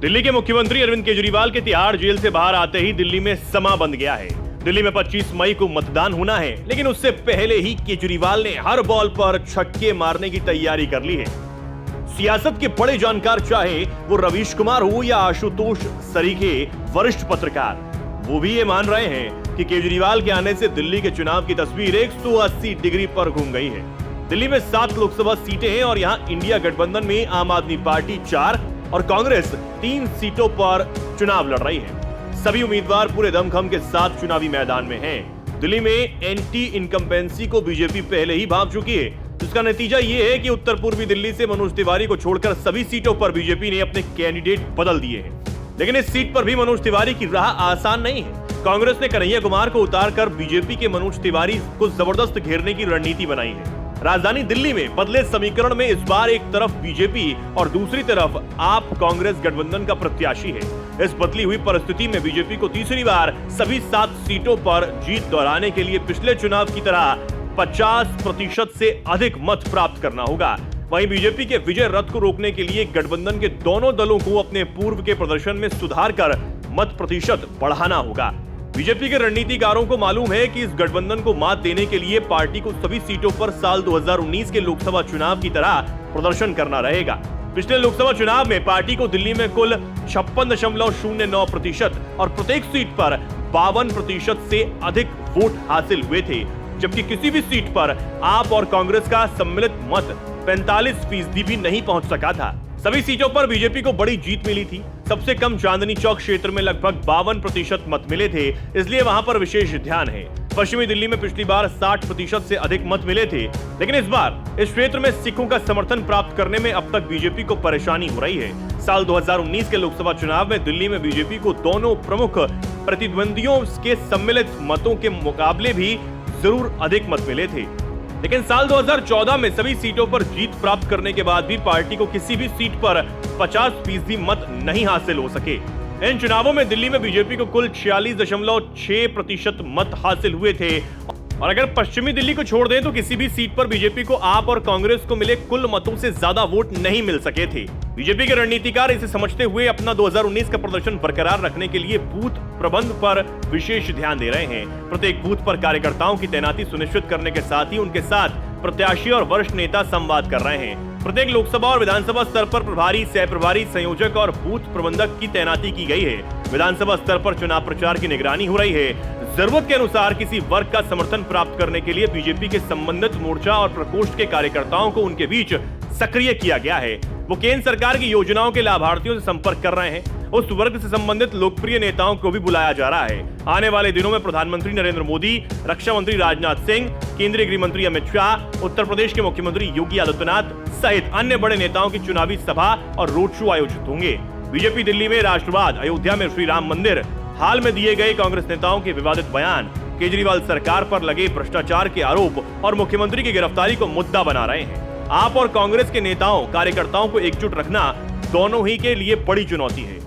दिल्ली के मुख्यमंत्री अरविंद केजरीवाल के तिहाड़ जेल से बाहर आते ही दिल्ली में समा बंध गया है। दिल्ली में 25 मई को मतदान होना है, लेकिन उससे पहले ही केजरीवाल ने हर बॉल पर छक्के मारने की तैयारी कर ली है। सियासत के बड़े जानकार, चाहे वो रवीश कुमार हो या आशुतोष सरीखे वरिष्ठ पत्रकार, वो भी ये मान रहे हैं कि केजरीवाल के आने से दिल्ली के चुनाव की तस्वीर 180 डिग्री पर घूम गई है। दिल्ली में 7 लोकसभा सीटें हैं और यहाँ इंडिया गठबंधन में आम आदमी पार्टी 4 और कांग्रेस 3 सीटों पर चुनाव लड़ रही है। सभी उम्मीदवार पूरे दमखम के साथ चुनावी मैदान में हैं। दिल्ली में एंटी इनकम्बेंसी को बीजेपी पहले ही भांप चुकी है, जिसका नतीजा ये है कि उत्तर पूर्वी दिल्ली से मनोज तिवारी को छोड़कर सभी सीटों पर बीजेपी ने अपने कैंडिडेट बदल दिए हैं। लेकिन इस सीट पर भी मनोज तिवारी की राह आसान नहीं है। कांग्रेस ने कन्हैया कुमार को उतारकर बीजेपी के मनोज तिवारी को जबरदस्त घेरने की रणनीति बनाई है। राजधानी दिल्ली में बदले समीकरण में इस बार एक तरफ बीजेपी और दूसरी तरफ आप कांग्रेस गठबंधन का प्रत्याशी है। इस बदली हुई परिस्थिति में बीजेपी को तीसरी बार सभी 7 सीटों पर जीत दोहराने के लिए पिछले चुनाव की तरह 50% से अधिक मत प्राप्त करना होगा। वहीं बीजेपी के विजय रथ को रोकने के लिए गठबंधन के दोनों दलों को अपने पूर्व के प्रदर्शन में सुधार कर मत प्रतिशत बढ़ाना होगा। बीजेपी के रणनीतिकारों को मालूम है कि इस गठबंधन को मात देने के लिए पार्टी को सभी सीटों पर साल 2019 के लोकसभा चुनाव की तरह प्रदर्शन करना रहेगा। पिछले लोकसभा चुनाव में पार्टी को दिल्ली में कुल 56.09% और प्रत्येक सीट पर 52% से अधिक वोट हासिल हुए थे, जबकि किसी भी सीट पर आप और कांग्रेस का सम्मिलित मत 45% भी नहीं पहुंच सका था। सभी सीटों पर बीजेपी को बड़ी जीत मिली थी। सबसे कम चांदनी चौक क्षेत्र में लगभग 52% मत मिले थे, इसलिए वहां पर विशेष ध्यान है। पश्चिमी दिल्ली में पिछली बार 60% से अधिक मत मिले थे, लेकिन इस बार इस क्षेत्र में सिखों का समर्थन प्राप्त करने में अब तक बीजेपी को परेशानी हो रही है। साल 2019 के लोकसभा चुनाव में दिल्ली में बीजेपी को दोनों प्रमुख प्रतिद्वंदियों के सम्मिलित मतों के मुकाबले भी जरूर अधिक मत मिले थे, लेकिन साल 2014 में सभी सीटों पर जीत प्राप्त करने के बाद भी पार्टी को किसी भी सीट पर 50% मत नहीं हासिल हो सके। इन चुनावों में दिल्ली में बीजेपी को कुल 46.6% मत हासिल हुए थे और अगर पश्चिमी दिल्ली को छोड़ दें तो किसी भी सीट पर बीजेपी को आप और कांग्रेस को मिले कुल मतों से ज्यादा वोट नहीं मिल सके थे। बीजेपी के रणनीतिकार इसे समझते हुए अपना 2019 का प्रदर्शन बरकरार रखने के लिए बूथ प्रबंध पर विशेष ध्यान दे रहे हैं। प्रत्येक बूथ पर कार्यकर्ताओं की तैनाती सुनिश्चित करने के साथ ही उनके साथ प्रत्याशी और वरिष्ठ नेता संवाद कर रहे हैं। प्रत्येक लोकसभा और विधानसभा स्तर पर प्रभारी, सह प्रभारी, संयोजक और बूथ प्रबंधक की तैनाती की गई है। विधानसभा स्तर पर चुनाव प्रचार की निगरानी हो रही है। जरूरत के अनुसार किसी वर्ग का समर्थन प्राप्त करने के लिए बीजेपी के संबंधित मोर्चा और प्रकोष्ठ के कार्यकर्ताओं को उनके बीच सक्रिय किया गया है। वो केंद्र सरकार की योजनाओं के लाभार्थियों से संपर्क कर रहे हैं। उस वर्ग से संबंधित लोकप्रिय नेताओं को भी बुलाया जा रहा है। आने वाले दिनों में प्रधानमंत्री नरेंद्र मोदी, रक्षा मंत्री राजनाथ सिंह, केंद्रीय गृह मंत्री अमित शाह, उत्तर प्रदेश के मुख्यमंत्री योगी आदित्यनाथ सहित अन्य बड़े नेताओं की चुनावी सभा और रोड शो आयोजित होंगे। बीजेपी दिल्ली में राष्ट्रवाद, अयोध्या में श्री राम मंदिर, हाल में दिए गए कांग्रेस नेताओं के विवादित बयान, केजरीवाल सरकार पर लगे भ्रष्टाचार के आरोप और मुख्यमंत्री की गिरफ्तारी को मुद्दा बना रहे हैं। आप और कांग्रेस के नेताओं, कार्यकर्ताओं को एकजुट रखना दोनों ही के लिए बड़ी चुनौती है।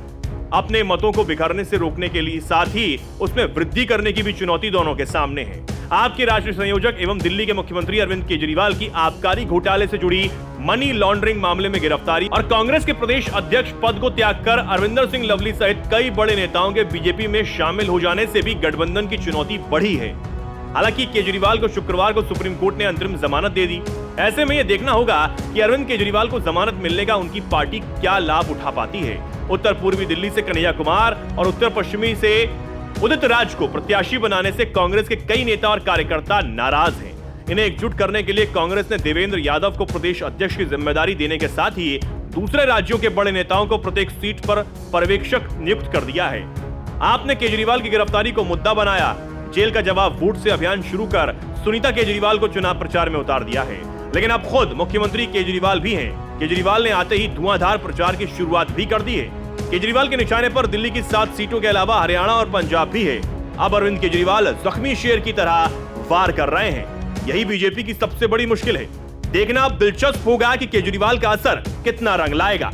अपने मतों को बिखरने से रोकने के लिए साथ ही उसमें वृद्धि करने की भी चुनौती दोनों के सामने है। आपके राष्ट्रीय संयोजक एवं दिल्ली के मुख्यमंत्री अरविंद केजरीवाल की आबकारी घोटाले से जुड़ी मनी लॉन्ड्रिंग मामले में गिरफ्तारी और कांग्रेस के प्रदेश अध्यक्ष पद को त्याग कर अरविंदर सिंह लवली सहित कई बड़े नेताओं के बीजेपी में शामिल हो जाने से भी गठबंधन की चुनौती बढ़ी है। हालांकि केजरीवाल को शुक्रवार को सुप्रीम कोर्ट ने अंतरिम जमानत दे दी। ऐसे में यह देखना होगा कि अरविंद केजरीवाल को जमानत मिलने का उनकी पार्टी क्या लाभ उठा पाती है। उत्तर पूर्वी दिल्ली से कन्हैया कुमार और उत्तर पश्चिमी से उदित राज को प्रत्याशी बनाने से कांग्रेस के कई नेता और कार्यकर्ता नाराज हैं। इन्हें एकजुट करने के लिए कांग्रेस ने देवेंद्र यादव को प्रदेश अध्यक्ष की जिम्मेदारी देने के साथ ही दूसरे राज्यों के बड़े नेताओं को प्रत्येक सीट पर पर्यवेक्षक नियुक्त कर दिया है। आपने केजरीवाल की गिरफ्तारी को मुद्दा बनाया। जेल का जवाब वोट से अभियान शुरू कर सुनीता केजरीवाल को चुनाव प्रचार में उतार दिया है, लेकिन अब खुद मुख्यमंत्री केजरीवाल भी हैं। केजरीवाल ने आते ही धुआंधार प्रचार की शुरुआत भी कर दी है। केजरीवाल के निशाने पर दिल्ली की 7 सीटों के अलावा हरियाणा और पंजाब भी है। अब अरविंद केजरीवाल जख्मी शेर की तरह वार कर रहे हैं। यही बीजेपी की सबसे बड़ी मुश्किल है। देखना अब दिलचस्प होगा कि केजरीवाल का असर कितना रंग लाएगा।